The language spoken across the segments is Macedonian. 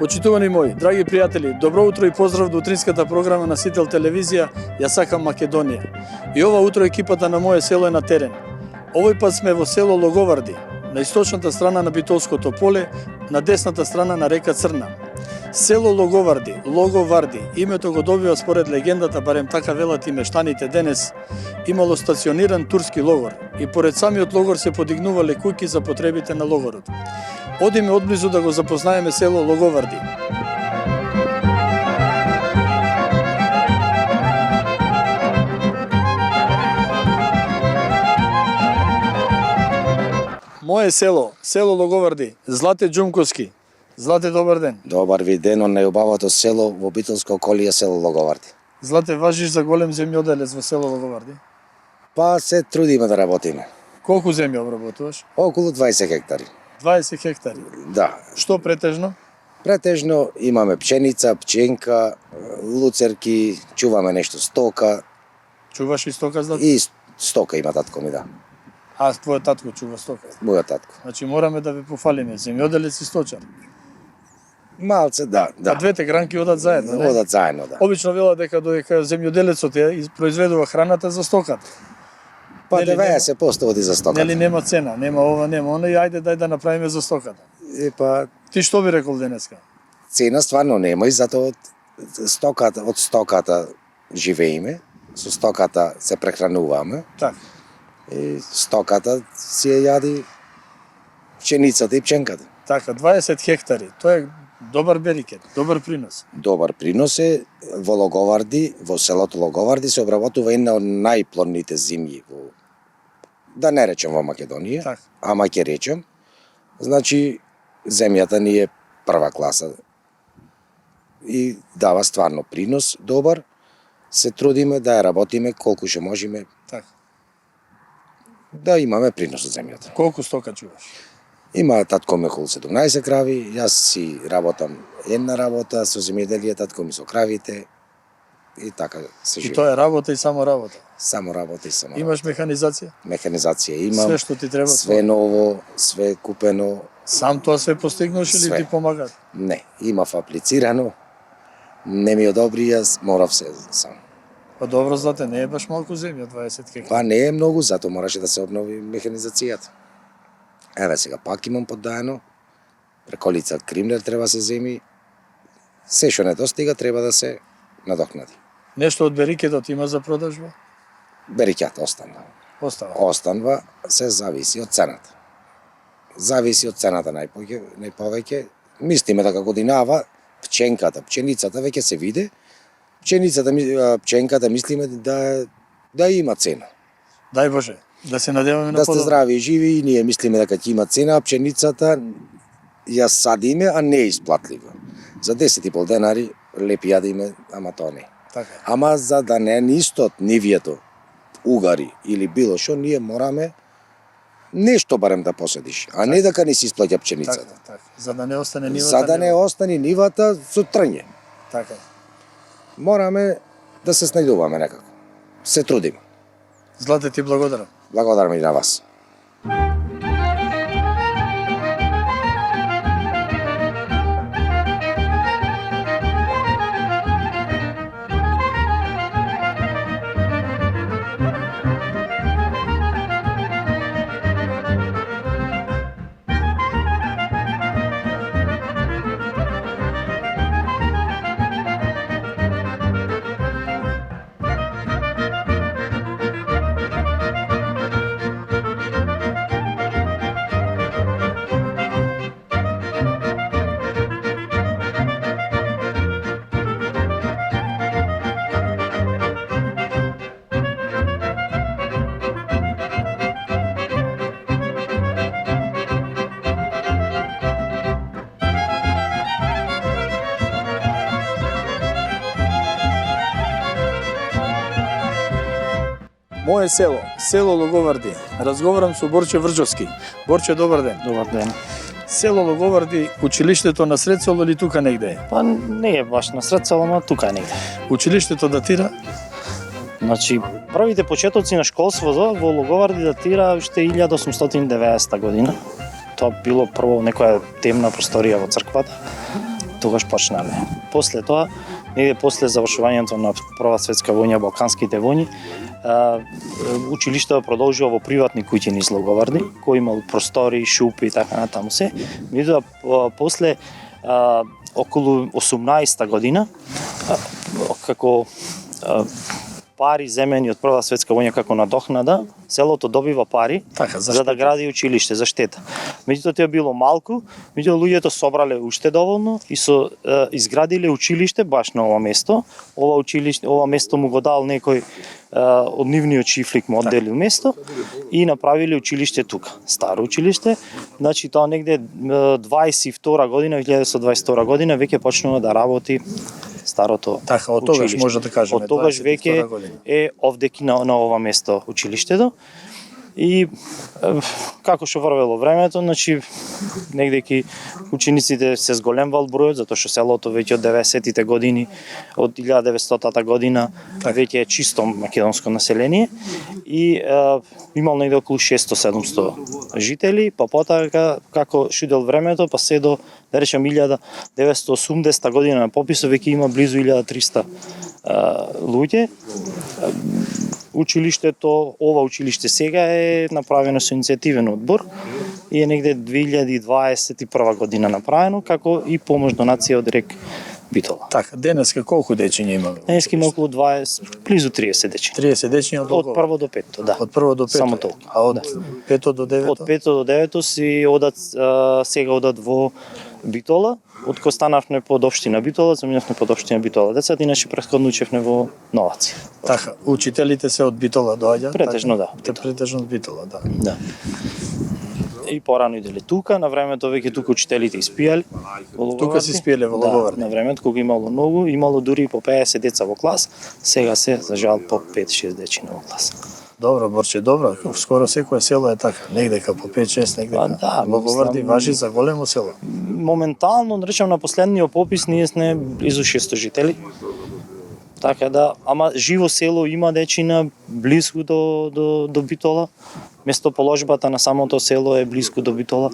Почитувани мои, драги пријатели, добро утро и поздрав до утринската програма на Сител телевизија Ја сакам Македонија. И ова утро екипата на моје село е на терен. Овој пат сме во село Логоварди, на источната страна на Битолското поле, на десната страна на река Црна. Село Логоварди, името го добива според легендата, барем така велат и мештаните денес, имало стациониран турски логор и поред самиот логор се подигнувале куќи за потребите на логорот. Одиме одблизу да го запознаеме село Логоварди. Моје село Логоварди, Злате Џумковски. Злате, добар ден. Добар ви ден, од најубавото село во Битолско околие, село Логоварди. Злате, важиш за голем земјоделец во село Логоварди? Па се трудиме да работиме. Колку земја обработуваш? Околу 20 хектари. 20 хектари. Да. Што претежно? Претежно имаме пченица, пченка, луцерки, чуваме нешто стока. Чуваш и стока, Злате? И стока има татко ми, да. А твојот татко чува стока? Мојот татко. Значи мораме да ве пофалиме, земјоделец и сточар. Малце, да. А двете гранки одат заедно, не? Одат заедно, да. Обично велат дека додека земјоделецот ја произведува храната за стоката. Па Нели 90% оди за стоката. Нели нема цена, нема ова, нема она и ајде дај да направиме за стоката. Па Ти што би рекол денеска? цена стварно нема и затоа од стоката живееме, со стоката се прехрануваме. Така. И стоката си ја јади пченицата и пченката. Така, 20 хектари, тоа е добар берикет, добар принос. Добар принос е во Логоварди, во селото Логоварди се обработува една од најплодните земји во, да не речем во Македонија, Так. ама ќе речем. Значи земјата ни е прва класа и дава стварно принос добар. Се трудиме да ја работиме колку што можеме Така. да имаме принос од земјата. Колку стока чуваш? Има татко ми околу 17 крави, јас си работам една работа со земјоделие, татко ми со кравите и така се И живее. тоа е работа и само работа. Само работа и само Имаш механизација? механизација имам, Све што ти треба? све ново, све купено. Сам тоа све постигнуваш или Све. ти помагаат? Не, имав аплицирано, не ми одобри, јас морав се сам. Па добро, Злате, не е баш малку земја, 20 хектари. Па не е многу, затоа мораше да се обнови механизацијата. Еве сега пак имам поддаено, преколица Кримлер треба се земи, се што недостига треба да се надокнади. Нешто од берикетот има за продажба? Берикјата останува. Остава. Останува, се зависи од цената. Зависи од цената најповеќе. Мислиме дека годинава пченицата веќе се виде. Пченката мислиме да има цена. Дај Боже, да се надеваме на Да сте подобро. здрави и живи и ние мислиме дека ќе има цена, а пченицата ја садиме, а не е исплатлива. За 10,5 денари лепи јадиме, ама тоа не. Така. Ама за да не нистот нивието, угари или било што, ние мораме нешто барем да посадиш, а не дека не си исплаќа пченицата. Така, така. За да не остане нивата. За да не остане нивата со трње. Така. Мораме да се снајдуваме некако. Се трудиме. Злате, ти благодарам. Благодарам и на вас. Моје село Логоварди. Разговарам со Борче Врџовски. Борче, добар ден. Добар ден. Село Логоварди, училиштето на сред село или тука негде е? Па не е баш на сред село, но тука е негде. Училиштето датира? Значи, првите почетоци на школството во Логоварди датира уште 1890 година. Тоа било прво некоја темна просторија во црквата. тогаш почнале. После тоа, негде после завршувањето на Прва светска војна, Балканските војни, училиштето продолжува во приватни куќи низ Логоварди, кои имал простори, шупи и така натаму се. Меѓутоа после околу 18-та година, како пари земени од Прва светска војна како надокнада, селото добива пари Така, за да гради училиште за штета. Меѓутоа тоа било малку, меѓутоа луѓето собрале уште доволно и изградиле училиште баш на ова место. Ова место му го дал некој од нивниот чифлик му одделил место и направиле училиште тука. Старо училиште, значи тоа негде 22 година, 1922 година веќе почнува да работи старото Така, од тогаш училиште. може да кажеме. Од тогаш 22 веќе година. е овдеки на ова место училиштето. И како што врвело времето, значи негде учениците се зголемвал бројот, затоа што селото веќе од 90-тите години, од 1900-та година веќе е чисто македонско население и имал негде околу 600-700 жители, па потоа како шидел времето, па се до да речем 1980 година на пописот веќе има близу 1300 луѓе. Училиштето, ова училиште сега е направено со иницијативен одбор и е негде 2021 година направено како и помош донација од РЕК Битола. Така, денеска колку дечиња имаме? Денеска има околу 20, близу 30 дечи. 30 дечиња од Од Логоварди. прво до пето, да. Од прво до пето. Само толку. А од пето до девето? Од пето до девето си одат сега одат во Битола, од кој станавме под општина Битола, заминавме под општина Битола. Децата иначе претходно учевме во Новаци. Така, учителите се од Битола доаѓаат? Претежно, така? да. Те претежно од Битола, да. Да. И порано иделе тука, на времето веќе тука учителите испијале во Логоварди. Тука си спиеле во Логоварди. Да, на времето кога имало многу, имало дури и по 50 деца во клас, сега се за жал по 5-6 дечина во клас. Добро, Борче, добро. Скоро секое село е така. Негдека по 5-6, негдека. Да, Логоварди мислам, важи за големо село. Моментално, да речем, на последниот попис ние сме близу 600 жители. Така да, ама живо село има дечина близко до Битола. Местоположбата на самото село е близко до Битола,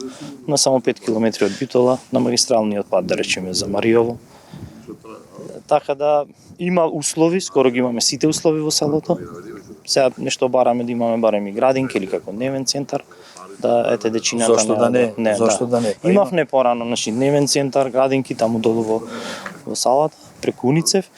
на само 5 км од Битола, на магистралниот пат, да речеме, за Мариово. Така да, има услови, скоро ги имаме сите услови во селото. Сега нешто бараме да имаме барем и градинки или како дневен центар, да ете дечината Зошто да не? Зошто да не? Па Имавме порано, значи дневен центар, градинки таму долу во салата, преку Уницев.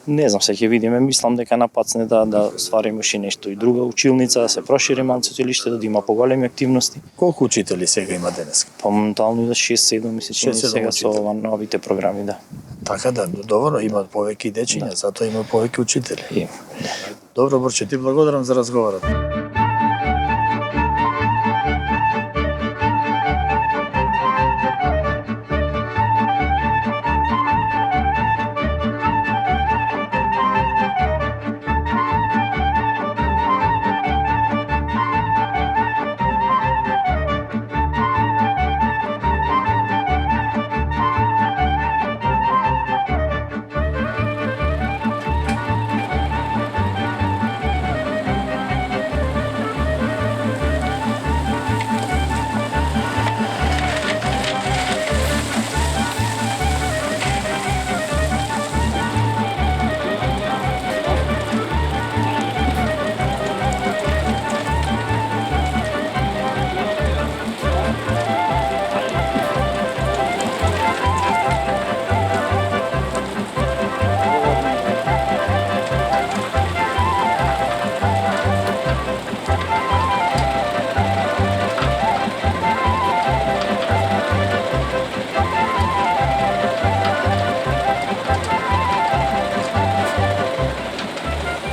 Не знам, се ќе видиме, мислам дека на пат сме да ствариме уште нешто и друга училница, да се прошири малку училиштето, да има поголеми активности. Колку учители сега има денес? Па моментално да 6-7 мисля, че 6-7 сега со учители. ова новите програми, да. Така да, добро, има повеќе дечиња, затоа има повеќе учители. И, Добро, Борче, ти благодарам за разговорот.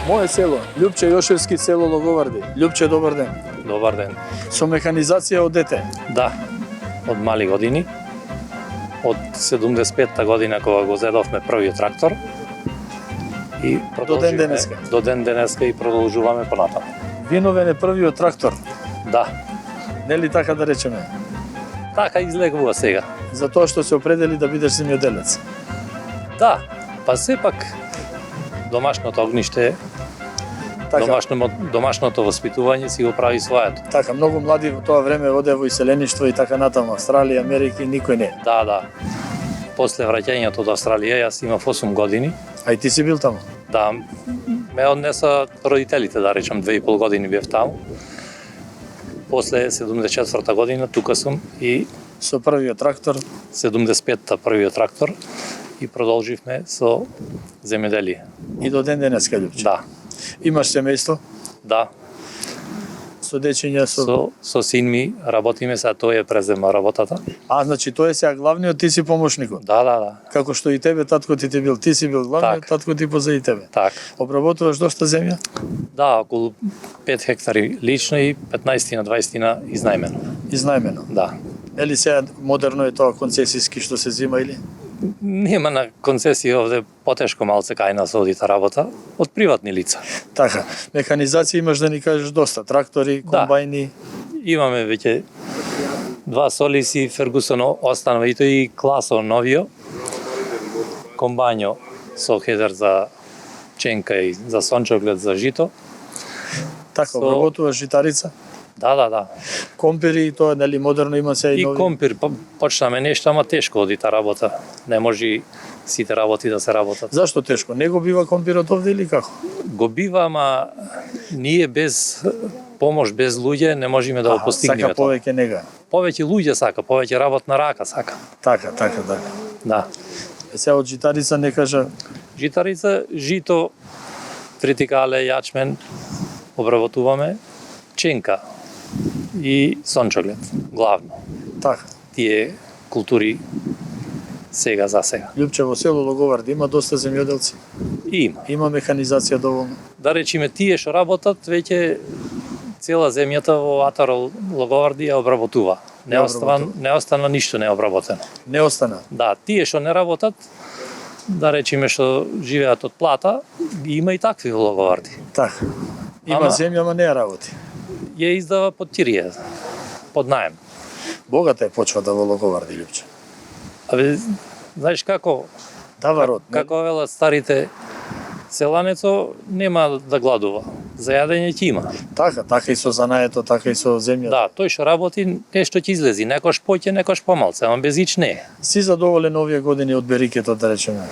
Моје село, Љупче Јошевски, село Логоварди. Љупче, добар ден. Добар ден. Со механизација од дете. Да, од мали години. Од 75-та година кога го зедовме првиот трактор. И До ден денеска. До ден денеска и продолжуваме понатаму. Виновен е првиот трактор. Да, Нели така да речеме? така излегува сега. За тоа што се определи да бидеш земјоделец. Да, па сепак домашното огниште, Така, домашното воспитување си го прави своето. така, многу млади во тоа време оде во иселеништво и така натаму, Австралија, Америка и никој не. Да, да. после враќањето од Австралија, јас имав 8 години. А и ти си бил таму? Да, ме однеса родителите, да речам, 2,5 години бев таму. После 74 година тука сум и Со првиот трактор? 75-та првиот трактор и продолживме со земјоделие. И до ден денеска, Љупче? Да, Имаш семејство? да. Со дечиња, Со син ми работиме, сега тој е презема работата. А, значи тој е сега главниот, ти си помошникот. Да. Како што и тебе татко ти бил, ти си бил главниот, Так. татко ти позади тебе. Так. Обработуваш доста земја? Да, околу 5 хектари лично и 15 на 20 на изнајмено. Изнајмено. Да. Ели сега модерно е тоа концесиски што се зима или? Нема на концесија овде, потешко малце кај нас оди та работа, од приватни лица. Така, механизација имаш да ни кажеш доста, трактори, Да. комбајни. Имаме веќе 2 Солиси, Фергусон останува и тој и Класо новио, комбањо со хедер за ченка и за сончоглед за жито. Така, Со- обработуваш житарица, Да. компири, тоа нели модерно има се и И нови. компир, почнаме нешто, ама тешко оди та работа. Не може сите работи да се работат. Зашто тешко? Не го бива компирот овде или како? Го бива, ама ние без помош, без луѓе не можеме да го постигнеме Сака тоа. повеќе нега. Повеќе луѓе сака, повеќе работна рака сака. Така. Да. Сега од житарица не кажа, Житарица, жито, тритикале, јачмен, обработуваме, ченка и сончоглед, главно. така. Тие култури сега за сега. Љупче, во село Логоварди има доста земјоделци. И има. Има механизација доволно. Да речеме, тие што работат, веќе цела земјата во Атар Логоварди ја обработува. Не остана ништо необработено. Не остана. Да, тие што не работат, да речеме што живеат од плата, ги има и такви во Логоварди. Така. Има Ама- земја, ама не ја работи. Ја издава под тирија, под наем. Богата е почвата во Логоварди, Љупче. Абе, знаеш како, Дава род. не? како велат старите, селанецо нема да гладува. За јадење ќе има. Така и со занаето, така и со земјата. Да, тој што работи, нешто ќе излези, некош поќе, некош помалце, ама без ич не е. Си задоволен овие години од берикето, да речеме.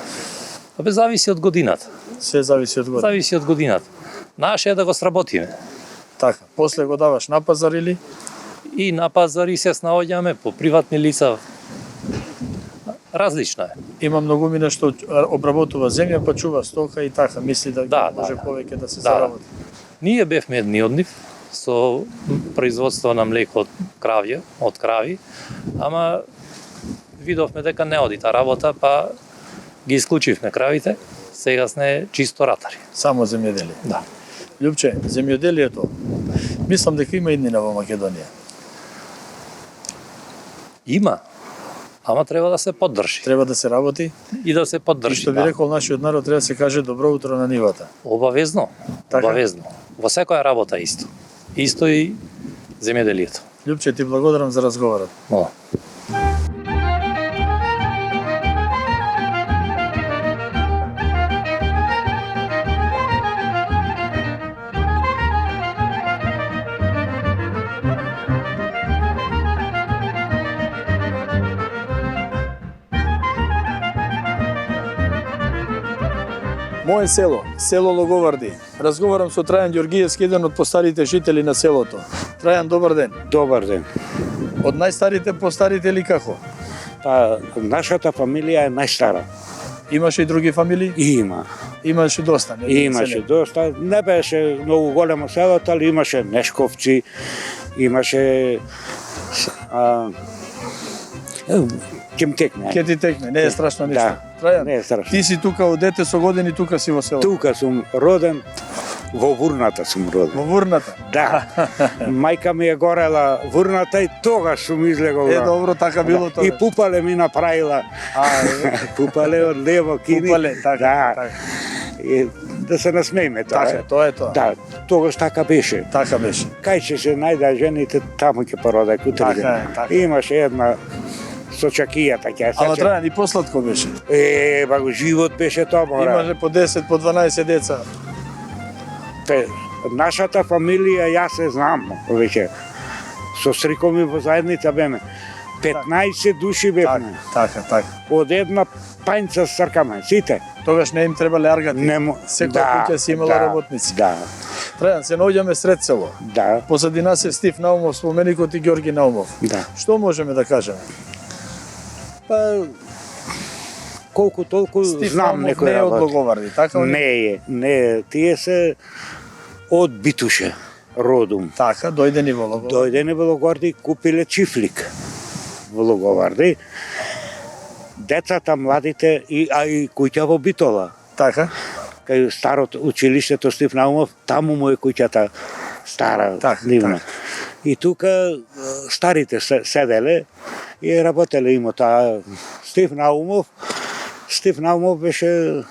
Абе, зависи од годината. Се зависи од година. Зависи од годината. Наше е да го сработиме. Така. После го даваш на пазар или? И на пазари се снаоѓаме по приватни лица. Различно е. Има многумина што обработува земја, па чува стока и така. Мисли да, Да, може да. повеќе да се Да. заработи. Ние бевме едни од нив со производство на млеко од кравје, од крави, ама видовме дека не оди та работа, па ги исклучивме кравите. Сега сме чисто ратари. Само земјоделие. Да. Љупче, земјоделието, мислам дека има иднина во Македонија. Има, ама треба да се поддржи. Треба да се работи. И да се И поддржи. што би рекол нашиот народ, треба да се каже добро утро на нивата. Обавезно. Така. Обавезно. Во секоја работа исто. Исто и земјоделието. Љупче, ти благодарам за разговорот. Мола. Моје село, село Логоварди. Разговарам со Трајан Ѓоргиевски, еден од постарите жители на селото. Трајан, добар ден. Добар ден. Од најстарите постарите или како? Па, нашата фамилија е најстара. Имаше и други фамилии? Има. Имаше доста, не? Имаше доста. Не беше многу големо селото, али имаше Нешковци, имаше Кем текне. Ке ти текне, не е страшно ништо. Да, Трајан, не е страшно. ти си тука од дете со години, тука си во село. Тука сум роден, во Вурната сум роден. Во Вурната. Да. Мајка ми е горела Вурната и тогаш сум излегол. Е, добро, така било тоа. И Пупале ми направила. Пупале од лево кини. Пупале, така, Да. така. И да се насмееме тоа. Така, тоа е тоа. Да, тогаш така беше. Така беше. Кај ќе се најде жените, таму ќе породај кутриден. Така е, така. Имаше една со чакијата ќе Ама Трајан, и посладко беше. ба го живот беше тоа, мора. Имаше по 10, по 12 деца. Нашата фамилија, јас се знам, веќе. Со стрикот ми во заедница беме. 15 души бевме. Така. Од една пајнца сркаме, сите. Тогаш не им требале аргати. Секоја куќа си имала работници. Да, Трајан, се наоѓаме сред село. да, Позади нас е Стив Наумов, споменикот и Ѓорги Наумов. да. Што можеме да кажеме? Па, колку толку Стив знам Наумов некој не е од работи. Логоварди, така ли? Не е. Тие се од Битуше, родум. Така, дојдени во Логоварди. Дојдени во Логоварди, купиле чифлик во Логоварди. Децата, младите, и куќа во Битола. Така, Кај старото училиштето Стив Наумов, таму му е куќата стара, Так, нивна. так. И тука старите седеле и работеле имота. Стив Наумов беше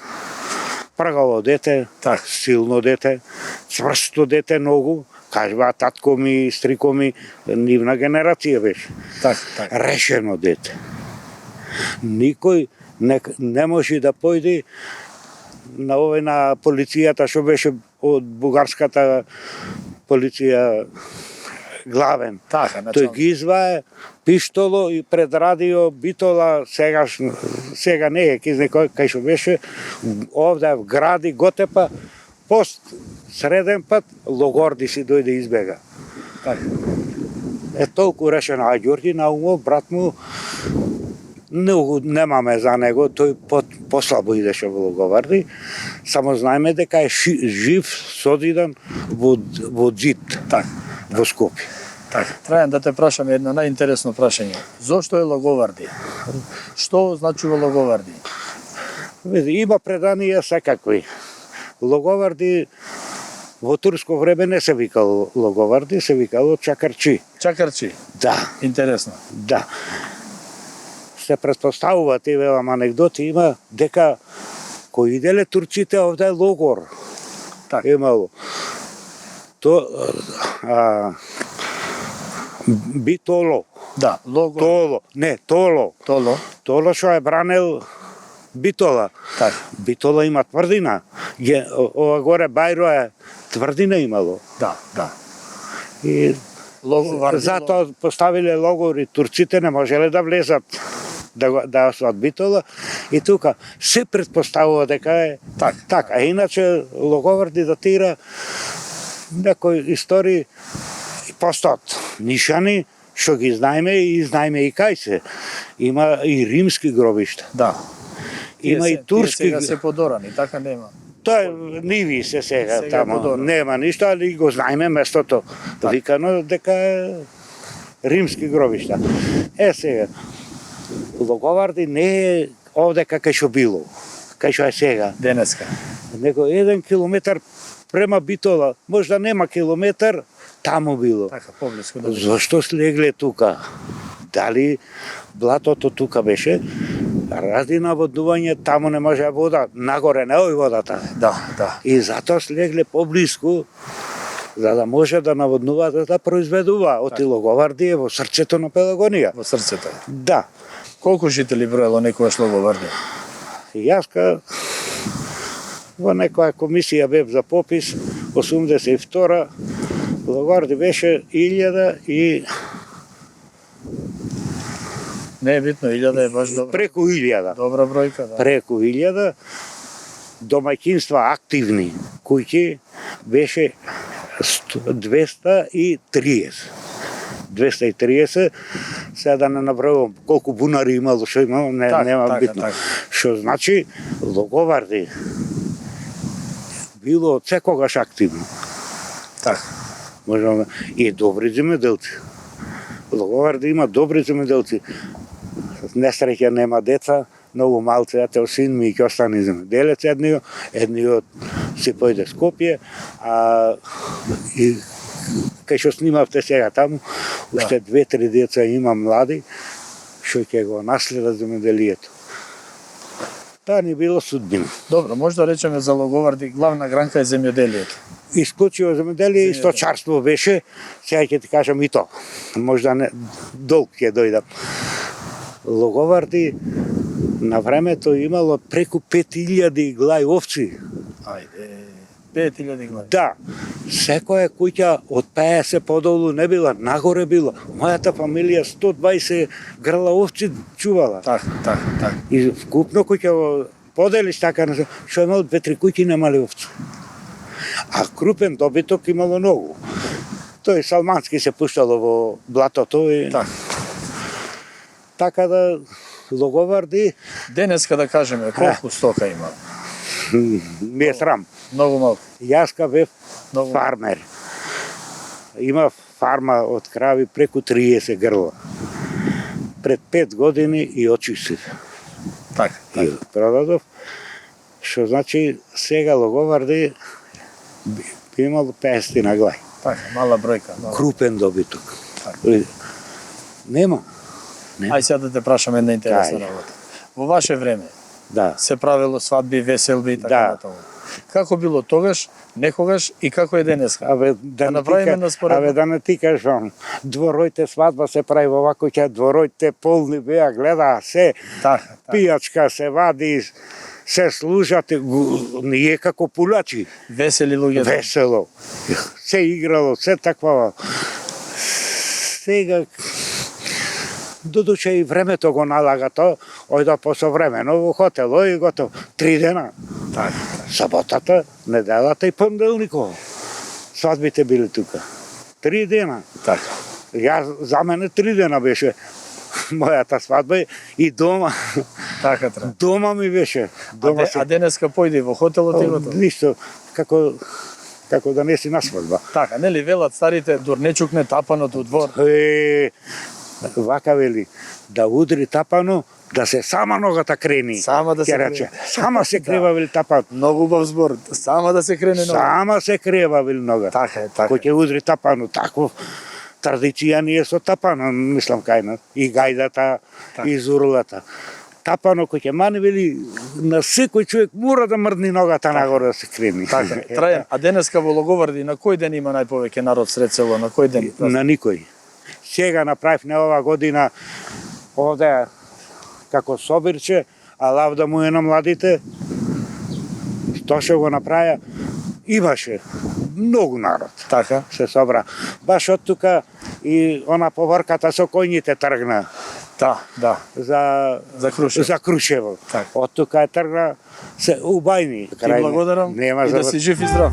пргаво дете, Так. силно дете, цврсто дете многу, кажува татко ми, стрико ми, нивна генерација беше. така. Решено дете. Никој не може да појде на овој на полицијата што беше од бугарската полиција главен. Така, Тој ги извае пиштоло и пред радио Битола, сега не е киз некој кај што беше овде в гради Готепа, пост среден пат Логорди си дојде избега. Така. Е толку решено, а Ѓорги Наумов, брат му, немаме за него, тој послабо идеше во Логоварди, само знаеме дека е жив, созидан во ѕид, Така. во Скопје. Така. Трајан да те прашаме едно најинтересно прашање. Зошто е Логоварди? Што значува Логоварди? Види, има преданија секакви. Логоварди во турско време не се викало Логоварди, се викало Чакарчи. Чакарчи. Да, Интересно. да. Се претпоставува, ти велам анегдоти, има дека кои иделе турците овде е логор. Така. Имало. Битоло. Да, Лого. Толо. Толо. Толо што е бранел Битола. Така. Битола има тврдина. Ова горе Бајро е тврдина имало. Да. И Логоварди. затоа поставиле логори, турците не можеле да влезат да осват Битола и тука се претпоставува дека е така. А иначе Логоварди датира некои истории постојат нишани што ги знаеме и знаеме и кај се. Има и римски гробишта. Да. Има и турски. Сега се подорани, така нема. Тоа ниви се сега таму. подорано. Нема ништо, али го знаеме местото. Викано дека е римски гробишта. Сега, Логоварди не е овде кај што било, кај што е сега. Денеска. Него 1 километар према Битола, можда нема километар, таму било. Така, поблиску да биде. Зошто слегле тука? Дали блатото тука беше? Ради наводнување, таму не може вода, нагоре не ој водата. Да. И затоа слегле поблиску, за да може да наводнува, да произведува. Оти Логоварди е во срцето на Пелагонија. Во срцето. Да. Колку жители броело некојаш Логоварди? Јаска во некоја комисија бев за попис, 82-ра, Логоварди беше 1000 и Не е битно, 1000 е баш добра. преку 1000. Добра бројка, да. Преку 1000 домаќинства активни, куќи беше 230. 230, сега да не набројувам колку бунари имало, што имало, нема битно. Така. Што значи Логоварди било од секогаш активно. Така. Можеме и добри земјоделци. Логоварди има добри земјоделци. Несреќа нема деца, многу малци, ете син ми ќе остане земјоделец едниот си појде Скопје, а и кај што снимавте сега таму, уште 2-3 деца има млади, што ќе го наследат земјоделието. Тоа ни било судбина. Добро, може да речеме за Логоварди, главна гранка е земјоделието. Исклучиво земјоделие и сточарство беше, сега ќе ти кажам и то. Можда не долг ќе дојдам. Логоварди на времето имало преку 5000 глај овци. Ајде, 5000 глави. Да, Секоја куќа од 50 подолу не била, нагоре била. Мојата фамилија 120 грла овци чувала. Така. И вкупно куќа во поделиш така, што имало 2-3 куќи немали овци. А крупен добиток имало многу. Тој салмански се пуштало во блатото и така да логоварди Денеска да кажеме колку стока има? ми е срам. Многу малку. Јаска бев Многу. фармер. Има фарма од крави преку 30 грла. Пред 5 години и очистив. Така. И продадов. Што значи сега логоварди би имало 50 на глај. Така, мала бројка. Мала. Крупен добиток. Така. Нема. Ај сега да те прашам една интересна Ајде. работа. Во ваше време Да. се правело свадби, веселби и така Да. натаму. Како било тогаш, некогаш и како е денеска? Абе, Да направиме на споредба. Абе, да не ти кажам, дворојте свадба се прави во вако ќе дворојте полни беа, гледа се, Така. пијачка се вади, се служат, ние како пулачи, Весели луѓе. весело, се играло, се таква. Сега, додуче и времето го налага то, ојда посовремено во хотел, и готов, 3 дена. Така. Саботата, неделата и понеделникот. Свадбите биле тука. 3 дена. Така. За мене 3 дена беше мојата свадба и дома. Така треба. Дома ми беше. Дома А денеска појди во хотелот и готово. Ништо, како да не си на свадба. Така, нели велат старите дурнечук не тапаното у двор. Вака вели, да удри тапано, да се сама ногата крени. Сама да се Ќе крени. рече, сама се крева вели тапано. Многу убав збор. Сама да се крене нога. Сама се крева вели нога. Така е, така. Кој ќе удри тапано, такво традиција ние со тапано, мислам кај нас. И гајдата, и зурлата. Тапано кој ќе мане вели на секој човек мора да мрдни ногата нагоре да се крени. Така, Трајан, а денеска во Логоварди на кој ден има најповеќе народ сред село, на кој ден? На никој. Сега направивме ова година овде како собирче, а лавда му е на младите. Што што го направија, имаше многу народ. Така. Се собра. Баш од тука и она поворката со коњите тргна Да. за Крушево. За Крушево. Така. Од тука тргна се убајни. Ти благодарам Нема и да си жив и здрав.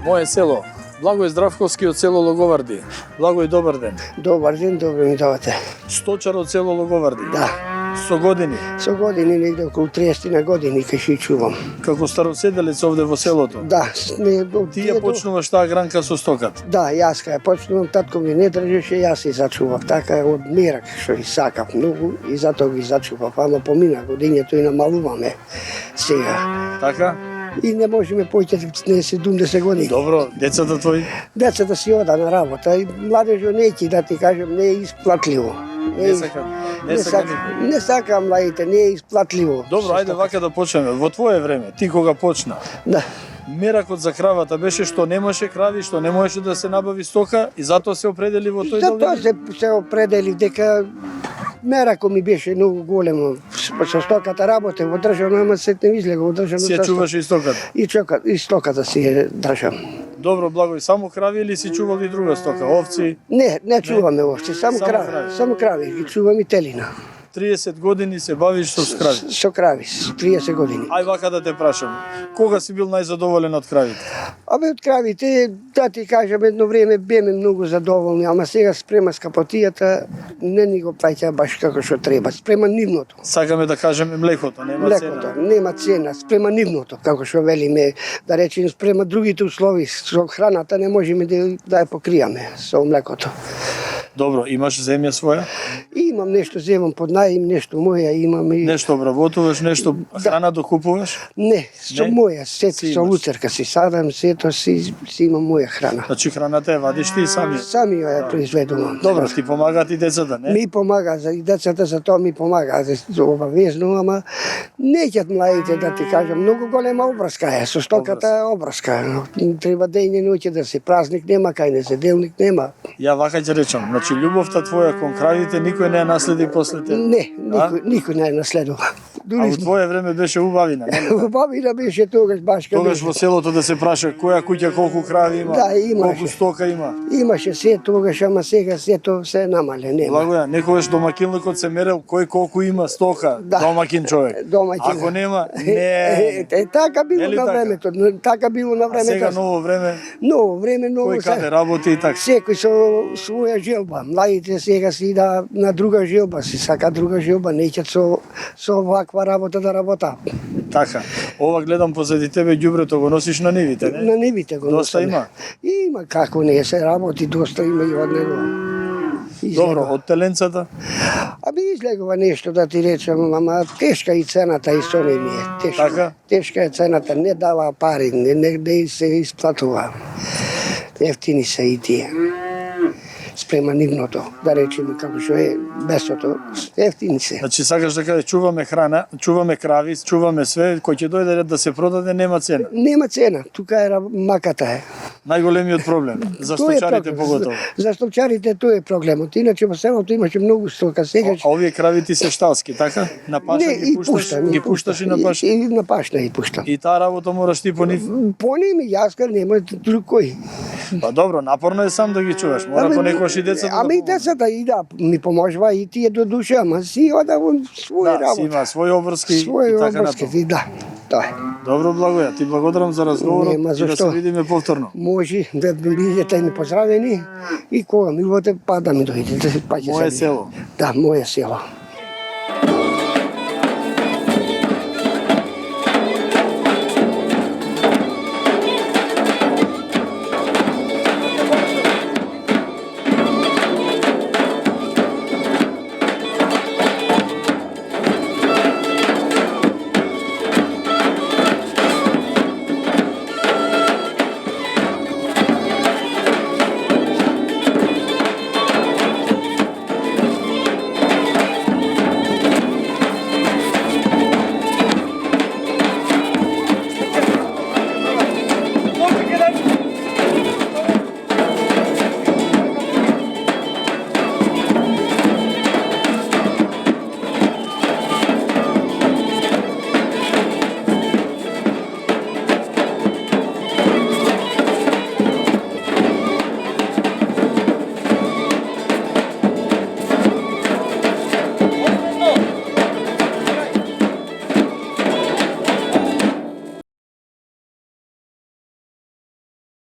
Моје село, Благој Здравковски од село Логоварди. Благој, добар ден. Добар ден, добро ми давате. Сточар од село Логоварди. Да, Со години, со години негде околу 30 на години кај ши чувам. како староседелец овде во селото. Да, не Ти ја почнуваш таа гранка со стокат. Да, јас кај почнувам, татко ми не држеше, јас и зачував. Така од мерак што ги сакав многу и затоа ги зачував. Ама помина годињето и намалуваме сега. Така? И не можеме поќе не 70 години. Добро, децата твои? Децата си ода на работа и младежо неќе да ти кажам не е исплатливо. Не сакам. Не сакам. Не сакам младите, не е исплатливо. Добро, ајде вака да почнеме. Во твое време, ти кога почна, Да. меракот за кравата беше што немаше крави, што не можеше да се набави стока и затоа се определи во тој Затоа дел. се определи дека мерако ми беше многу големо. Со стоката работе во државно, ама се не излега во државно. Си ја чуваш и стоката. И стоката си ја држам. Добро, Благој, само крави или си чувал и друга стока? Овци, Не чуваме воопште, само Само крави. крави. Само крави, ги чувам и телина. 30 години се бавиш со крави. Со крави, с 30 години. Ај вака да те прашам, кога си бил најзадоволен од кравите? Абе, од кравите, да ти кажам, едно време беме многу задоволни, ама сега спрема скапотијата не ни го плаќа баш како што треба. Спрема нивното. Сакаме да кажеме млекото, нема Млекото, цена. нема цена, спрема нивното, како што велиме, да речем спрема другите услови, со храната не можеме да ја покријаме со млекото. Добро, имаш земја своја? Имам нешто, земам под најм, нешто моја имам и... Нешто обработуваш, нешто храна докупуваш? Не, со Не? моја, Си сето со имаш. луцерка си садам, сето си имам моја храна. Значи храната ја вадиш ти сами. Сами ја произведувам. Добро, ти помагаат и децата, не? Ми помага, за и децата за тоа ми помага, обавезно, ама неќат младите да ти кажам, многу голема обврска е, со стоката е обврска. Треба ден и ноќе да се празник нема, кај не се делник нема. Ја вака ќе речам, значи љубовта твоја кон кравите никој не ја наследи после тебе. Не, никој не ја наследува. А Дури во твое време беше убавина, не? бабина беше тогаш баш каде. Тогаш во селото да се праша која куќа колку крави има, Да, имаше. колку стока има. Имаше се тогаш, ама сега сето се намале, нема. Благоја, некогаш домакинлукот се мерел кој колку има стока, Да. домакин човек. Домаќин. Ако нема, не. Така било Нели на така? времето, така било на А времето. сега ново време, Ново време, ново кој каде работи и така. Секој со своја желба. Младите сега си да на друга желба, си сака друга желба, неќат со ваква работа да работа. Така. Ова гледам позади тебе ѓубрето го носиш на нивите, не? На нивите го Доста носиме. има? Има, како не се работи, доста има и од него. Излегува. Добро, од теленцата? Аби излегува нешто да ти речем, ама тешка и цената и со не ми е. Тешка. Така? Тешка е цената, не дава пари, не се исплатува. Ефтини се и тие. Спрема нивното, да речеме како што е месото, ефтини се. Значи сакаш да кажеш чуваме храна, чуваме крави, чуваме све, кој ќе дојде ред да се продаде нема цена. Нема цена, тука е маката е. Најголемиот проблем за Тој е сточарите проблем. поготово. За сточарите тој е проблемот. Иначе во селото имаше многу стока. Сега А овие кравите се шталски, така? На паша не, ги пушташ, ги пушташ и на паша. И на пашна ги пуштам. И таа работа мораш ти по нив. По ними јаска нема друг кој. Па добро, напорно е сам да ги чуваш. Мора понекогаш и децата Ами и да децата и да ми поможува и тие до душа, ама си ода во свој да, си работа. има своји обврски Свој и така обврски, натаму. и да. Тоа е. Добро, Благоја, ти благодарам за разговорот Нема и да се зашто. видиме повторно. Може да бидете ни поздравени и кога милувате па да ми дојдете. Па ќе Моје се видиме. село. Да, моје село.